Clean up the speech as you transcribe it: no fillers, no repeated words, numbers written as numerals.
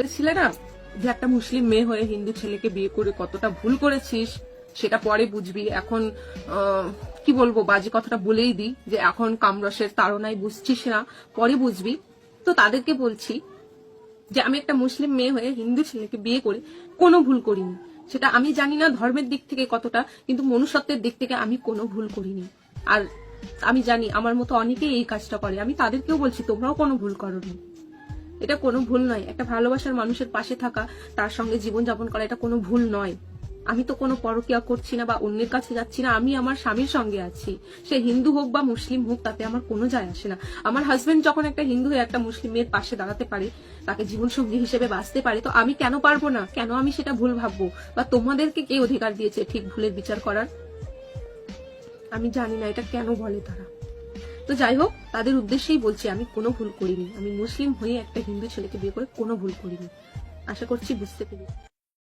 বলেছিলে না যে একটা মুসলিম মেয়ে হয়ে হিন্দু ছেলেকে বিয়ে করে কতটা ভুল করেছিস, সেটা পরে বুঝবি। এখন কি বলবো, বাজে কথাটা বলেই দিই যে এখন কামরসের তাড়নায় বুঝছিস না, পরে বুঝবি। তো তাদেরকে বলছি যে আমি একটা মুসলিম মেয়ে হয়ে হিন্দু ছেলেকে বিয়ে করে কোনো ভুল করিনি। সেটা আমি জানি না ধর্মের দিক থেকে কতটা, কিন্তু মনুষ্যত্বের দিক থেকে আমি কোনো ভুল করিনি। আর আমি জানি আমার মতো অনেকেই এই কাজটা করে, আমি তাদেরকেও বলছি তোমরাও কোনো ভুল করোনি। এটা কোনো ভুল নয়। একটা ভালোবাসার মানুষের পাশে থাকা, তার সঙ্গে জীবনযাপন করা, এটা কোনো ভুল নয়। আমি তো কোনো পরকিয়া করছি না বা অন্যের কাছে যাচ্ছি না, আমি আমার স্বামীর সঙ্গে আছি। সে হিন্দু হোক বা মুসলিম হোক, তাতে আমার কোনো যায় আসে না। আমার হাজবেন্ড যখন একটা হিন্দু হয়ে একটা মুসলিমের পাশে দাঁড়াতে পারে, তাকে জীবনসঙ্গী হিসেবে বাঁচতে পারে, তো আমি কেন পারবো না? কেন আমি সেটা ভুল ভাববো? বা তোমাদেরকে কে অধিকার দিয়েছে ঠিক ভুলের বিচার করার? আমি জানি না এটা কেন বলে তারা। তো যাই হোক, তাদের উদ্দেশ্যেই বলছি আমি কোনো ভুল করিনি। আমি মুসলিম হয়ে একটা হিন্দু ছেলেকে বিয়ে করে কোনো ভুল করিনি। আশা করছি বুঝতে পেরেছি।